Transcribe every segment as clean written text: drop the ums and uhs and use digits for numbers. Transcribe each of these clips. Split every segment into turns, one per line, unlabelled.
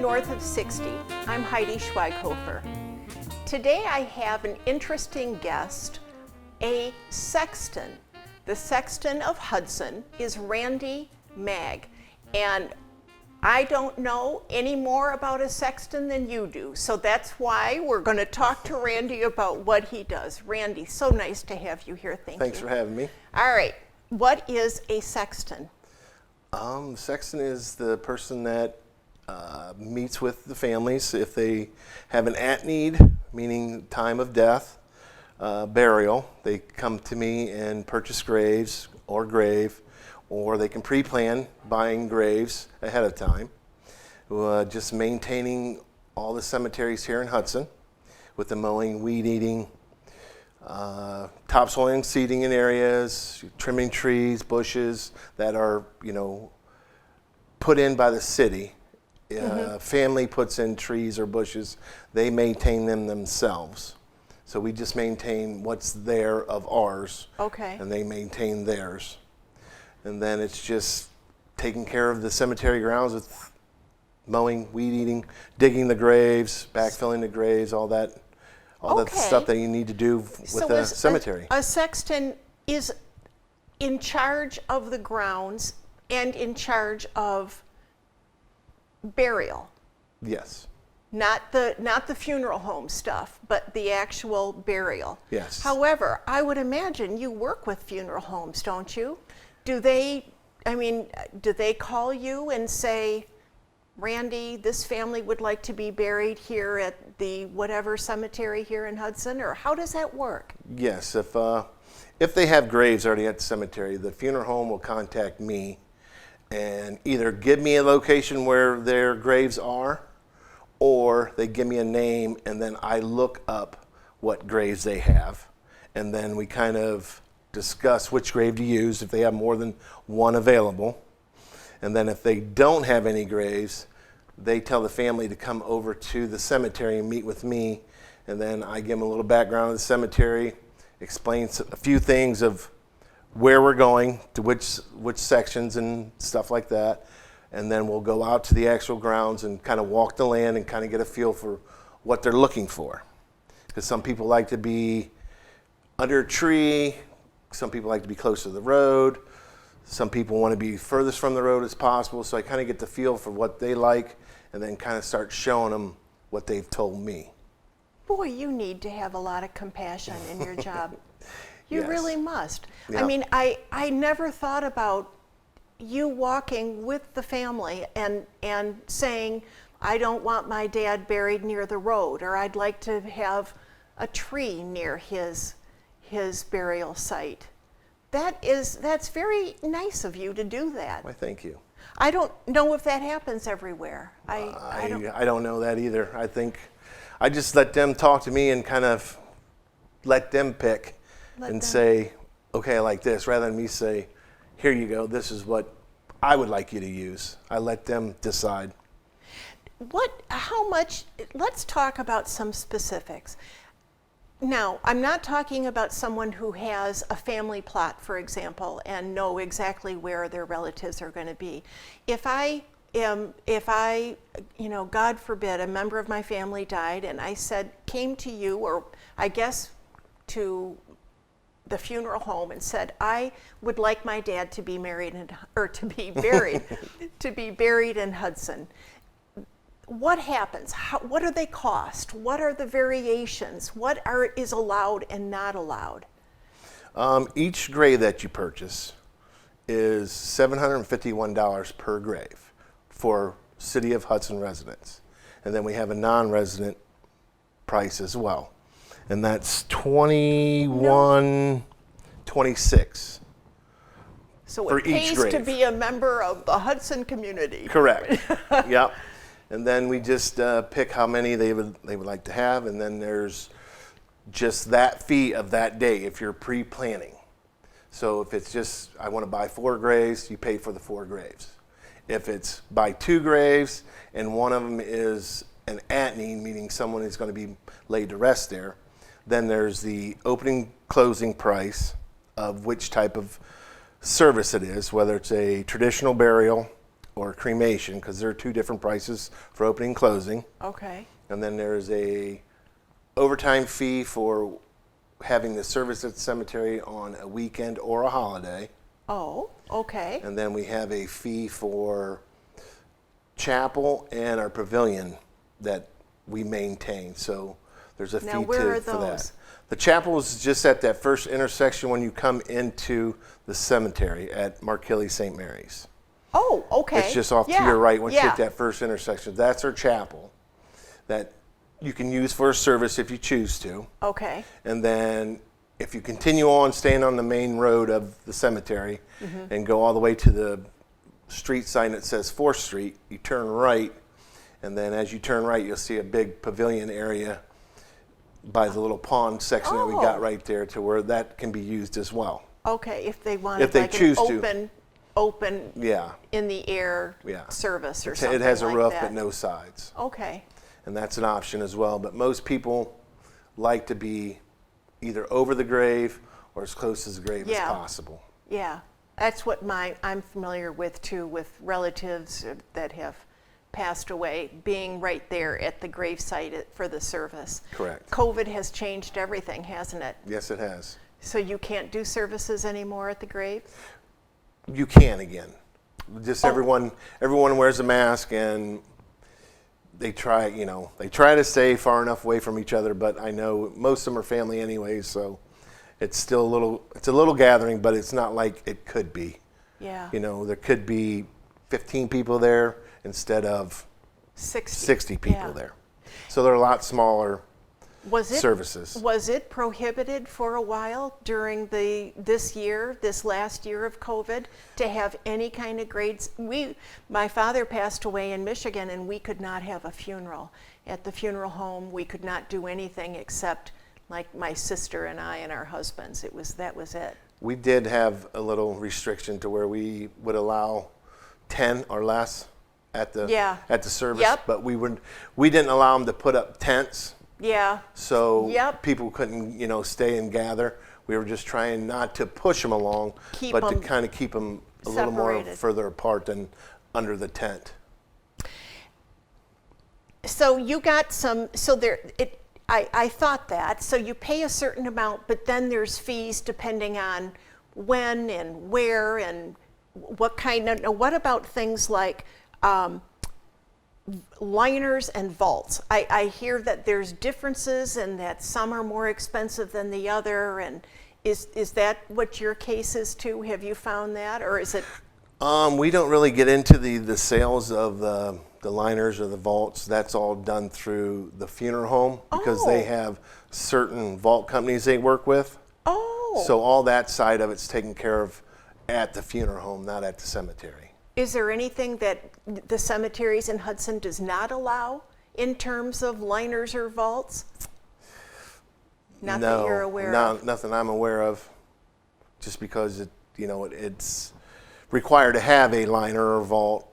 north of 60. I'm Heidi Schweighofer. Today I have an interesting guest, a sexton. The sexton of Hudson is Randy Magg, and I don't know any more about a sexton than you do, so that's why we're going to talk to Randy about what he does. Randy, so nice to have you here.
Thanks for having me.
All right, what is a sexton?
Sexton is the person that meets with the families if they have an at need, meaning time of death, burial. They come to me and purchase graves or grave, or they can pre-plan buying graves ahead of time. Just maintaining all the cemeteries here in Hudson with the mowing, weed eating, topsoiling, seeding in areas, trimming trees, bushes that are, put in by the city. Family puts in trees or bushes. They maintain them themselves. So we just maintain what's there of ours.
Okay.
And they maintain theirs. And then it's just taking care of the cemetery grounds with mowing, weed eating, digging the graves, backfilling the graves, all that stuff that you need to do with a cemetery.
A sexton is in charge of the grounds and in charge of burial.
Yes.
Not the funeral home stuff, but the actual burial.
Yes.
However, I would imagine you work with funeral homes, don't you? Do they call you and say, Randy, this family would like to be buried here at the whatever cemetery here in Hudson, or how does that work?
Yes, if they have graves already at the cemetery, the funeral home will contact me and either give me a location where their graves are, or they give me a name and then I look up what graves they have, and then we kind of discuss which grave to use if they have more than one available. And then if they don't have any graves, they tell the family to come over to the cemetery and meet with me, and then I give them a little background of the cemetery, explain a few things of where we're going, to which sections and stuff like that, and then we'll go out to the actual grounds and kind of walk the land and kind of get a feel for what they're looking for. Because some people like to be under a tree, some people like to be close to the road, some people want to be furthest from the road as possible, so I kind of get the feel for what they like and then kind of start showing them what they've told me.
Boy, you need to have a lot of compassion in your job. You
Yes.
really must.
Yeah.
I mean, I never thought about you walking with the family and saying, I don't want my dad buried near the road, or I'd like to have a tree near his burial site. That's very nice of you to do that.
Why, thank you.
I don't know if that happens everywhere. I
don't know that either. I think I just let them talk to me and kind of let them pick say, okay, I like this, rather than me say, here you go, this is what I would like you to use. I let them decide. Let's talk about some specifics. Now, I'm not talking about someone who has a family plot, for example, and know exactly where their relatives are going to be. If I, God forbid, a member of my family died, and I came to you, or I guess to the funeral home, and said, I would like my dad to be buried to be buried in Hudson. What happens? What do they cost? What are the variations? What is allowed and not allowed? Each grave that you purchase is $751 per grave for City of Hudson residents. And then we have a non-resident price as well. And that's $21.26.
So
for
it
each
pays
grave
to be a member of the Hudson community.
Correct. Yep. And then we just pick how many they would like to have, and then there's just that fee of that day if you're pre-planning. So if it's just, I want to buy 4 graves, you pay for the 4 graves. If it's buy 2 graves and one of them is an at-need, meaning someone is going to be laid to rest there, then there's the opening closing price of which type of service it is, whether it's a traditional burial or cremation, because there are two different prices for opening and closing.
Okay.
And then there's a overtime fee for having the service at the cemetery on a weekend or a holiday.
Oh, okay.
And then we have a fee for chapel and our pavilion that we maintain. So there's a
Now,
fee
where are
for that.
those?
The chapel is just at that first intersection when you come into the cemetery at Markilly St. Mary's.
Oh, okay.
It's just off to
Yeah,
your right once you
yeah.
hit that first intersection. That's our chapel that you can use for a service if you choose to.
Okay.
And then if you continue on staying on the main road of the cemetery and go all the way to the street sign that says 4th Street, you turn right, and then as you turn right, you'll see a big pavilion area by the little pond section that we got right there, to where that can be used as well.
Okay, if they wanted
If they
like
choose
an
to.
open
Yeah.
in the air
Yeah.
service or
It
something
has a
like
roof
that.
but no sides.
Okay.
And that's an option as well. But most people like to be either over the grave or as close as the grave as possible.
Yeah. That's what I'm familiar with too, with relatives that have passed away, being right there at the gravesite for the service.
Correct.
COVID has changed everything, hasn't it?
Yes, it has.
So you can't do services anymore at the grave?
You can again. Just everyone wears a mask, and they try to stay far enough away from each other, but I know most of them are family anyways, so it's still it's a little gathering, but it's not like it could be.
Yeah.
There could be 15 people there instead of 60 people there. So they're a lot smaller services.
Was it prohibited for a while during this last year of COVID, to have any kind of grades? My father passed away in Michigan, and we could not have a funeral. At the funeral home, we could not do anything except like my sister and I and our husbands. That was it.
We did have a little restriction to where we would allow 10 or less at the service, but we didn't allow them to put up tents.
Yeah.
So people couldn't, stay and gather. We were just trying not to push them along, but to kind of keep them a little more further apart than under the tent.
So you got some. So I thought that. So you pay a certain amount, but then there's fees depending on when and where and what kind of. Now, what about things like liners and vaults? I hear that there's differences and that some are more expensive than the other. And is that what your case is too? Have you found that, or is it?
We don't really get into the sales of the liners or the vaults. That's all done through the funeral home, because they have certain vault companies they work with.
Oh.
So all that side of it's taken care of at the funeral home, not at the cemetery.
Is there anything that the cemeteries in Hudson does not allow in terms of liners or vaults? Not that you're aware of?
No, nothing I'm aware of. Just because it's required to have a liner or vault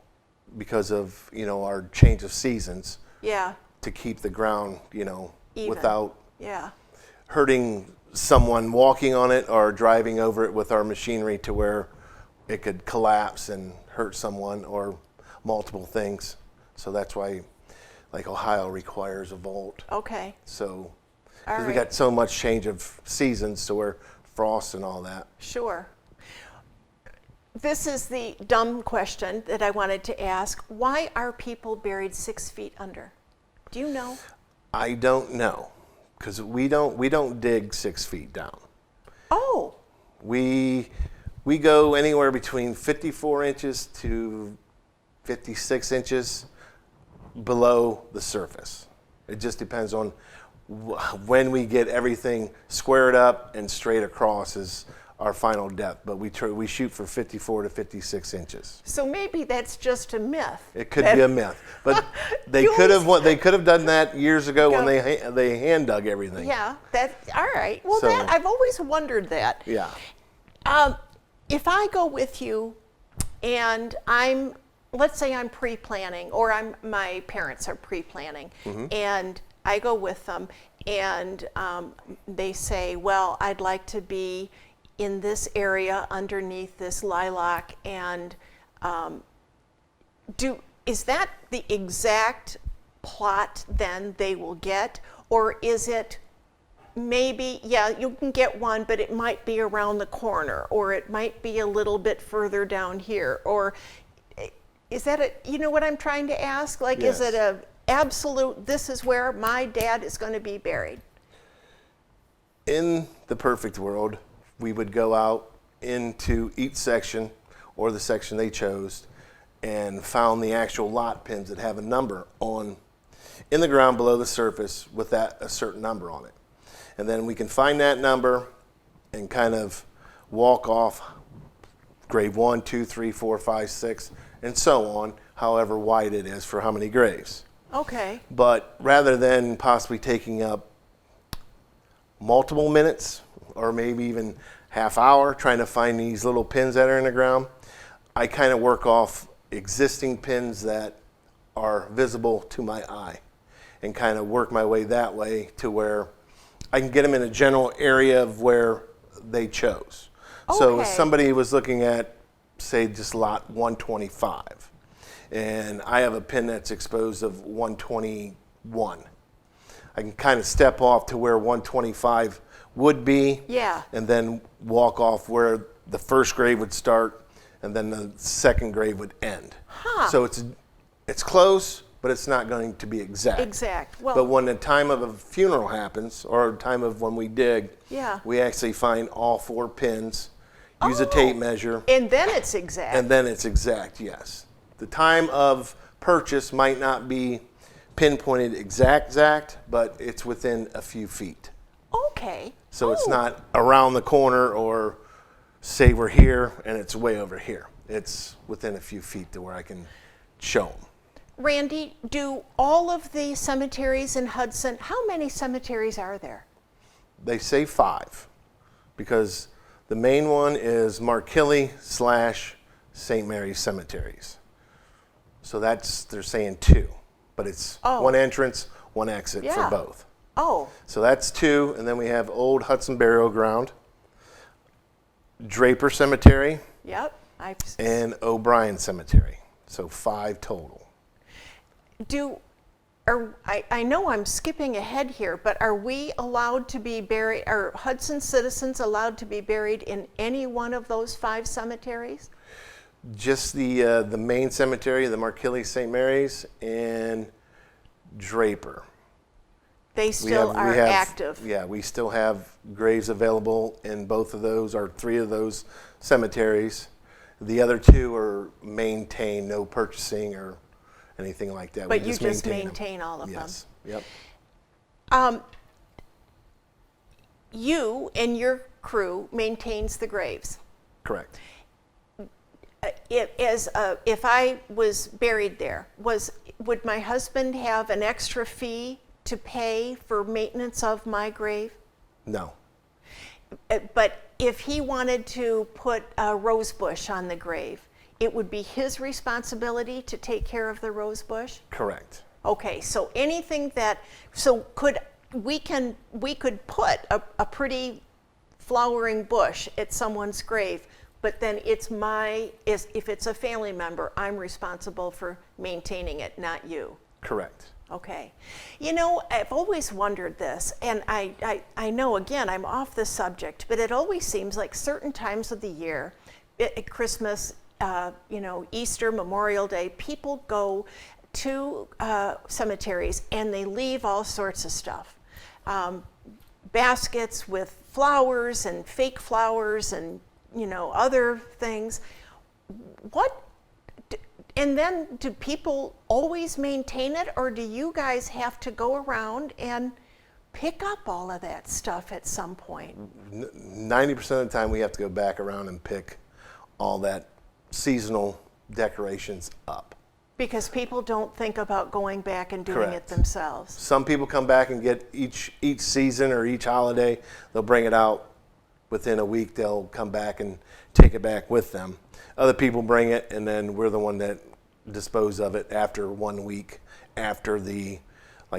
because of our change of seasons.
Yeah.
To keep the ground
Even.
without
Yeah.
hurting someone walking on it or driving over it with our machinery to where it could collapse and hurt someone or multiple things. So that's why, like, Ohio requires a vault.
Okay.
So,
All
because we
right.
got so much change of seasons to where frost and all that.
Sure. This is the dumb question that I wanted to ask. Why are people buried 6 feet under? Do you know?
I don't know, because we don't dig 6 feet down.
Oh.
We go anywhere between 54 inches to 56 inches below the surface. It just depends on when we get everything squared up and straight across is our final depth. But we shoot for 54 to 56 inches.
So maybe that's just a myth.
It could be a myth, but they could have done that years ago when they hand dug everything.
Yeah. All right. Well,
So-
I've always wondered that.
Yeah.
If I go with you and let's say I'm pre-planning, or my parents are pre-planning, and I go with them, and they say, well, I'd like to be in this area underneath this lilac, and Is that the exact plot then they will get, or is it maybe, yeah, you can get one, but it might be around the corner, or it might be a little bit further down here, or is that you know what I'm trying to ask? Like,
Yes.
is it a absolute, this is where my dad is going to be buried?
In the perfect world, we would go out into each section or the section they chose and found the actual lot pins that have a number on in the ground below the surface with a certain number on it. And then we can find that number and kind of walk off grave 1, 2, 3, 4, 5, 6, and so on, however wide it is for how many graves.
Okay.
But rather than possibly taking up multiple minutes or maybe even half hour trying to find these little pins that are in the ground, I kind of work off existing pins that are visible to my eye and kind of work my way that way to where I can get them in a general area of where they chose. So if
Okay.
somebody was looking at, say, just lot 125, and I have a pin that's exposed of 121, I can kind of step off to where 125 would be,
Yeah.
and then walk off where the first grave would start, and then the second grave would end.
Huh.
So it's close, but it's not going to be exact.
Exact. Well,
But when the time of a funeral happens, or time of when we dig,
Yeah.
we actually find all 4 pins, use a
Oh.
tape measure,
and then it's exact.
and then it's exact, yes. The time of purchase might not be pinpointed exact, but it's within a few feet.
Okay.
So it's
Oh.
not around the corner or say we're here and it's way over here. It's within a few feet to where I can show them.
Randy, do all of the cemeteries in Hudson, how many cemeteries are there?
They say 5 because the main one is Markilly / St. Mary's Cemeteries. So they're saying 2, but it's
Oh.
one entrance, one exit
Yeah.
for both.
Oh,
So that's 2, and then we have Old Hudson Burial Ground, Draper Cemetery,
yep.
and O'Brien Cemetery. So 5 total.
I know I'm skipping ahead here, but are we allowed to be buried, are Hudson citizens allowed to be buried in any one of those 5 cemeteries?
Just the main cemetery, the Markilly St. Mary's, and Draper.
They still are active.
Yeah, we still have graves available in both of those, or 3 of those cemeteries. The other 2 are maintained, no purchasing or anything like that.
But
We
you just
them.
maintain all of them?
Yes, yep,
You and your crew maintains the graves.
correct.
If I was buried there, would my husband have an extra fee to pay for maintenance of my grave?
No,
But if he wanted to put a rose bush on the grave, it would be his responsibility to take care of the rose bush?
correct.
Okay, so anything we could put a pretty flowering bush at someone's grave, but then if it's a family member, I'm responsible for maintaining it, not you.
Correct.
Okay. You know, I've always wondered this, and I know, again, I'm off the subject, but it always seems like certain times of the year, at Christmas, Easter, Memorial Day, people go to cemeteries and they leave all sorts of stuff. Baskets with flowers and fake flowers and, other things. And then do people always maintain it, or do you guys have to go around and pick up all of that stuff at some point?
90% of the time we have to go back around and pick all that seasonal decorations up.
Because people don't think about going back and doing
Correct.
it themselves.
Some people come back and get each season or each holiday, they'll bring it out within a week, they'll come back and take it back with them. Other people bring it, and then we're the one that dispose of it after 1 week after the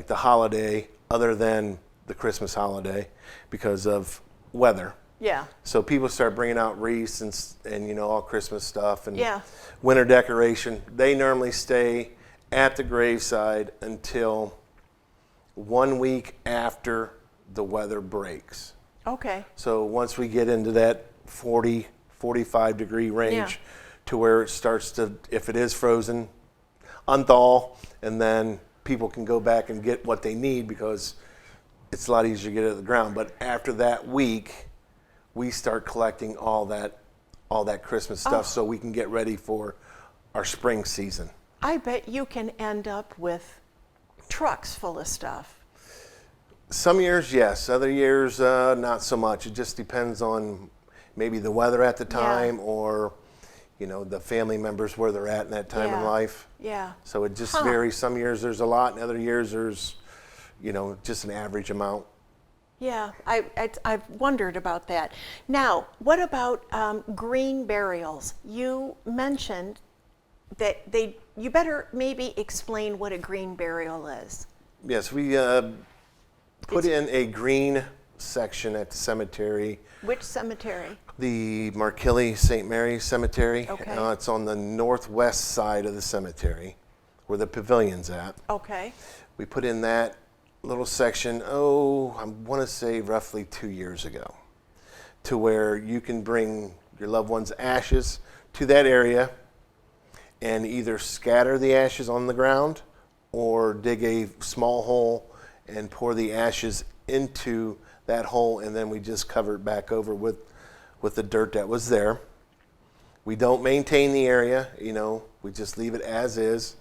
holiday, other than the Christmas holiday, because of weather.
Yeah.
So people start bringing out wreaths and you know, all Christmas stuff and
Yeah.
winter decoration. They normally stay at the graveside until 1 week after the weather breaks.
Okay.
So once we get into that 40, 45 degree range,
Yeah.
to where it starts to, if it is frozen, unthaw, and then people can go back and get what they need because it's a lot easier to get it at the ground. But after that week, we start collecting all that Christmas stuff so we can get ready for our spring season.
I bet you can end up with trucks full of stuff.
Some years, yes. Other years, not so much. It just depends on maybe the weather at the time or, you know, the family members where they're at in that time in life.
Yeah.
So it just varies. Some years there's a lot, and other years there's, you know, just an average amount.
Yeah, I've wondered about that. Now, what about green burials? You mentioned that you better maybe explain what a green burial is.
Yes, we put in a green section at the cemetery.
Which cemetery?
The Markilly St. Mary's Cemetery.
Okay.
It's on the northwest side of the cemetery where the pavilion's at.
Okay.
We put in that little section, I want to say roughly 2 years ago, to where you can bring your loved one's ashes to that area and either scatter the ashes on the ground or dig a small hole and pour the ashes into that hole, and then we just cover it back over with the dirt that was there. We don't maintain the area, you know, we just leave it as is.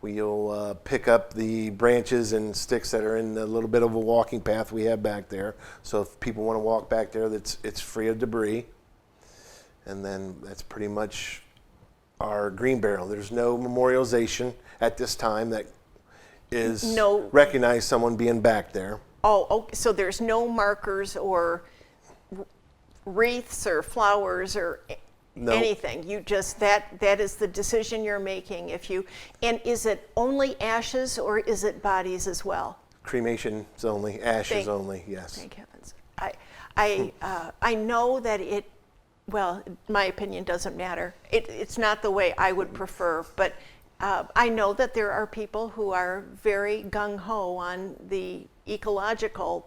We'll pick up the branches and sticks that are in the little bit of a walking path we have back there. So if people want to walk back there, it's free of debris. And then that's pretty much our green burial. There's no memorialization at this time that is recognize someone being back there.
Oh, so there's no markers or wreaths or flowers or anything. You just that is the decision you're making. And is it only ashes or is it bodies as well?
Cremation's only, ashes only. Yes.
Thank heavens. I know that well, my opinion doesn't matter. It's not the way I would prefer, but I know that there are people who are very gung-ho on the ecological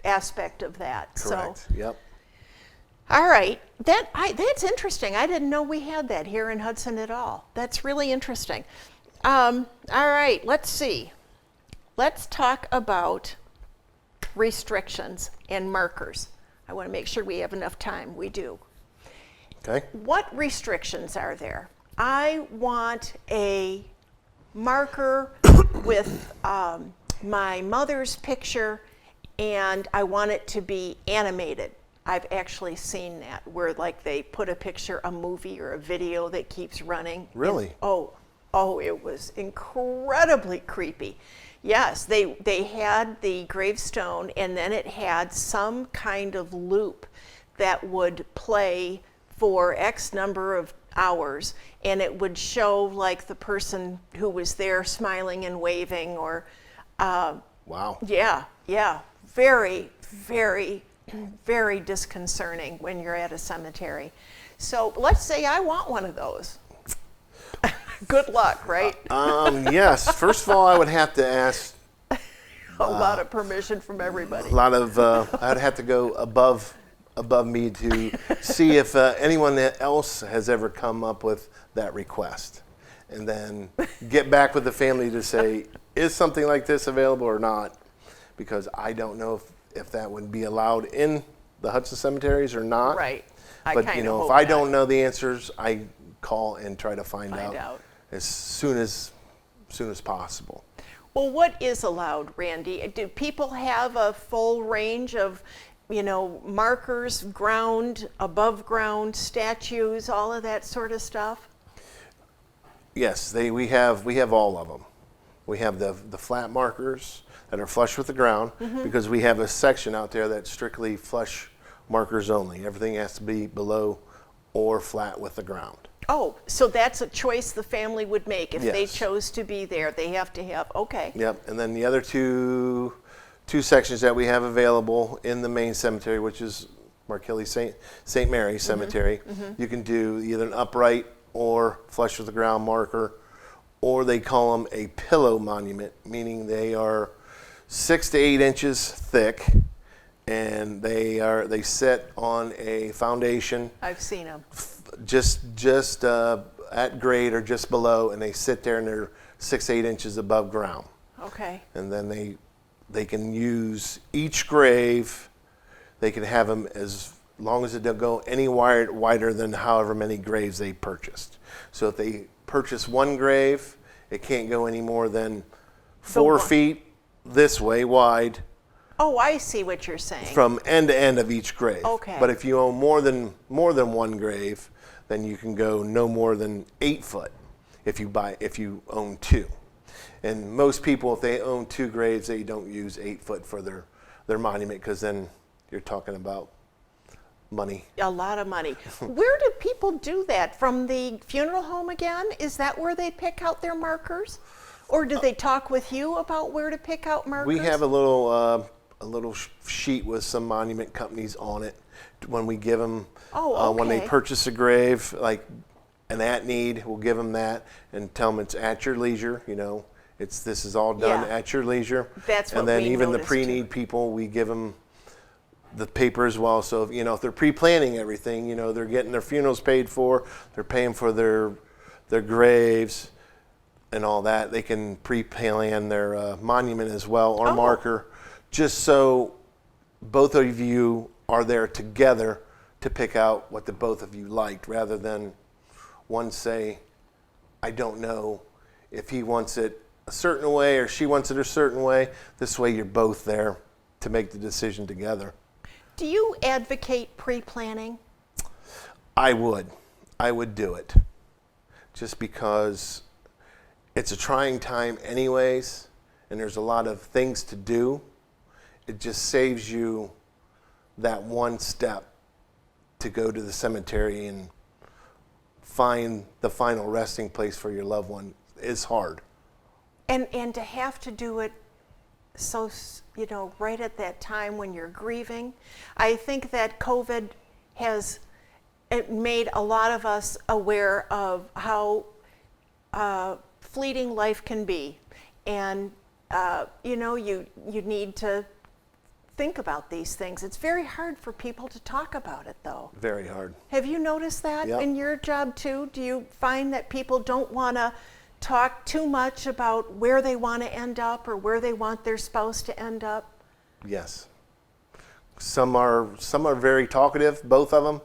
aspect of that.
Correct.
So,
yep.
all right, that's interesting. I didn't know we had that here in Hudson at all. That's really interesting. All right, let's see. Let's talk about restrictions and markers. I want to make sure we have enough time. We do.
Okay.
What restrictions are there? I want a marker with my mother's picture, and I want it to be animated. I've actually seen that where like they put a picture, a movie or a video that keeps running.
Really?
And, it was incredibly creepy. Yes, they had the gravestone, and then it had some kind of loop that would play for X number of hours, and it would show like the person who was there smiling and waving or
wow.
Yeah, very, very, very disconcerting when you're at a cemetery. So let's say I want one of those. Good luck, right?
Yes. First of all, I would have to ask
a lot of permission from everybody.
a lot of. I'd have to go above me to see if anyone else has ever come up with that request, and then get back with the family to say, is something like this available or not? Because I don't know if that would be allowed in the Hudson cemeteries or not.
Right.
But if I don't know the answers, I call and try to find out as soon as possible.
Well, what is allowed, Randy? Do people have a full range of, markers, ground, above ground, statues, all of that sort of stuff?
Yes, we have all of them. We have the flat markers that are flush with the ground, because we have a section out there that's strictly flush markers only. Everything has to be below or flat with the ground.
Oh, so that's a choice the family would make. If they
Yes.
chose to be there, they have to have, okay.
Yep, and then the other two sections that we have available in the main cemetery, which is Markilly St. Mary's Cemetery. You can do either an upright or flush with the ground marker, or they call them a pillow monument, meaning they are 6 to 8 inches thick, and they sit on a foundation.
I've seen them.
Just at grade or just below, and they sit there and they're 6 to 8 inches above ground.
Okay.
And then they can use each grave. They can have them as long as it don't go any wider than however many graves they purchased. So if they purchase one grave, it can't go any more than 4 feet this way wide.
Oh, I see what you're saying.
From end to end of each grave.
Okay.
But if you own more than one grave, then you can go no more than 8 foot if you own 2. And most people, if they own 2 graves, they don't use 8 foot for their monument, because then you're talking about money.
A lot of money. Where do people do that? From the funeral home again? Is that where they pick out their markers? Or do they talk with you about where to pick out markers?
We have a little sheet with some monument companies on it when we give them, when they purchase a grave, like an at-need, we'll give them that and tell them it's at your leisure, this is all done at your leisure.
That's what
and then
we
even the
noticed,
pre-need people, we give them the paper as well. So if they're pre-planning everything, they're getting their funerals paid for, they're paying for their graves and all that, they can pre-plan their monument as well, or marker, just so both of you are there together to pick out what the both of you liked, rather than one say, I don't know if he wants it a certain way or she wants it a certain way. This way you're both there to make the decision together.
Do you advocate pre-planning?
I would do it, just because it's a trying time anyways, and there's a lot of things to do. It just saves you that one step to go to the cemetery and find the final resting place for your loved one is hard.
And to have to do it so, right at that time when you're grieving. I think that COVID has made a lot of us aware of how fleeting life can be. And, you need to think about these things. It's very hard for people to talk about it, though.
Very hard.
Have you noticed that in your job, too? Do you find that people don't want to talk too much about where they want to end up or where they want their spouse to end up?
Yes. Some are very talkative, both of them.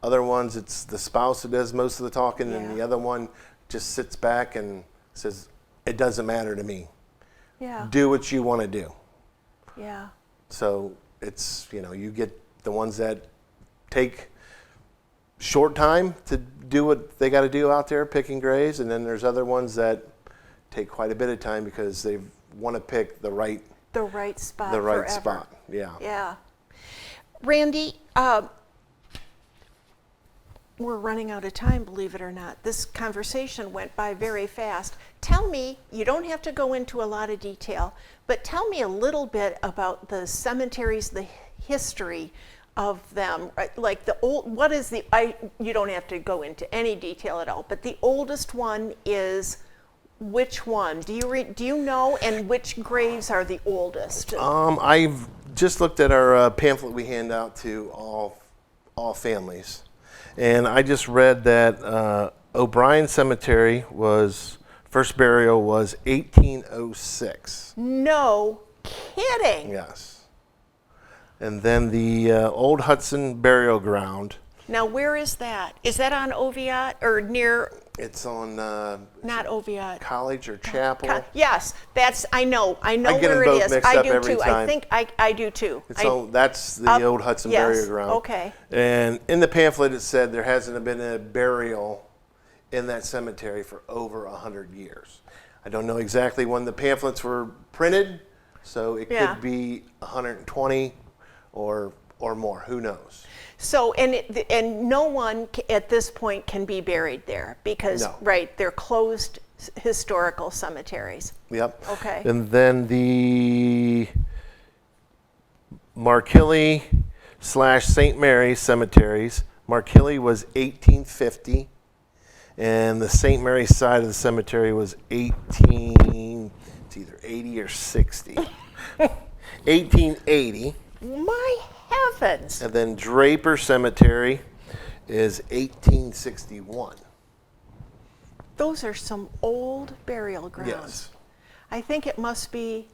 Other ones, it's the spouse that does most of the talking, and the other one just sits back and says, it doesn't matter to me.
Yeah.
Do what you want to do.
Yeah.
So it's, you get the ones that take short time to do what they got to do out there picking graves, and then there's other ones that take quite a bit of time because they want to pick the right
spot.
The right
forever.
spot. Yeah.
Yeah. Randy, we're running out of time, believe it or not. This conversation went by very fast. Tell me, you don't have to go into a lot of detail, but tell me a little bit about the cemeteries, the history of them. Like you don't have to go into any detail at all, but the oldest one is which one? Do you know, and which graves are the oldest?
I've just looked at our pamphlet we hand out to all families. And I just read that O'Brien Cemetery first burial was 1806.
No kidding.
Yes. And then the old Hudson burial ground.
Now, where is that? Is that on Oviatt or near?
It's on
not Oviatt.
College or Chapel.
Yes, I know
I get
where
them both
it is.
mixed
I
up
do
every
too.
time.
I think I do too.
That's the old Hudson burial ground.
Okay.
And in the pamphlet it said there hasn't been a burial in that cemetery for over 100 years. I don't know exactly when the pamphlets were printed, so it could be 120 or more. Who knows?
So and no one at this point can be buried there because they're closed historical cemeteries.
Yep.
Okay.
And then the Markilly St. Mary's Cemeteries. Markilly was 1850, and the St. Mary's side of the cemetery was it's either 80 or 60. 1880.
My heavens.
And then Draper Cemetery is 1861.
Those are some old burial grounds.
Yes.
I think it must be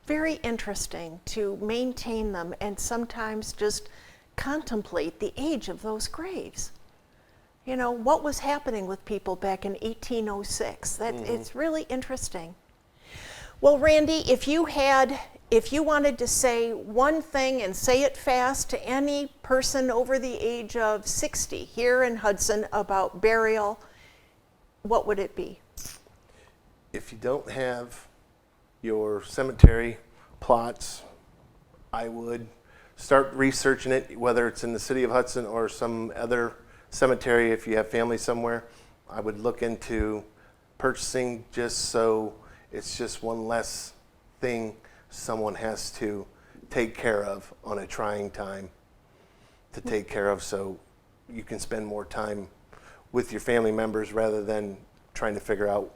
very interesting to maintain them and sometimes just contemplate the age of those graves. You know, what was happening with people back in 1806? It's really interesting. Well, Randy, if you wanted to say one thing and say it fast to any person over the age of 60 here in Hudson about burial, what would it be?
If you don't have your cemetery plots, I would start researching it, whether it's in the city of Hudson or some other cemetery. If you have family somewhere, I would look into purchasing, just so it's just one less thing someone has to take care of on a trying time to take care of, so you can spend more time with your family members rather than trying to figure out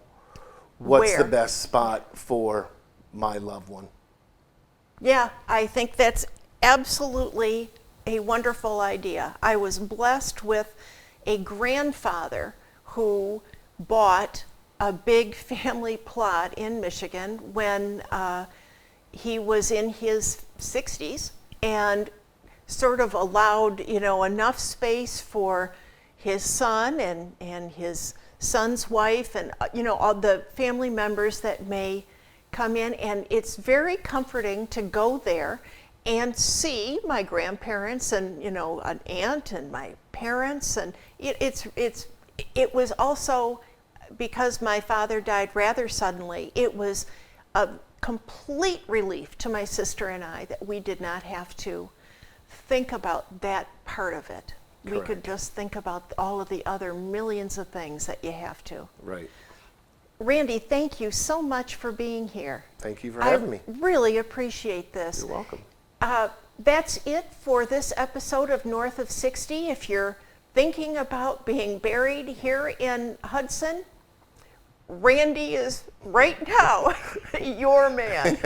what's the best spot for my loved one.
Yeah, I think that's absolutely a wonderful idea. I was blessed with a grandfather who bought a big family plot in Michigan when he was in his 60s, and sort of allowed, enough space for his son and his son's wife and, all the family members that may come in. And it's very comforting to go there and see my grandparents and, an aunt and my parents. And it was also, because my father died rather suddenly, it was a complete relief to my sister and I that we did not have to think about that part of it.
Correct.
We could just think about all of the other millions of things that you have to.
Right.
Randy, thank you so much for being here.
Thank you for having me.
I really appreciate this.
You're welcome.
That's it for this episode of North of 60. If you're thinking about being buried here in Hudson, Randy is right now your man.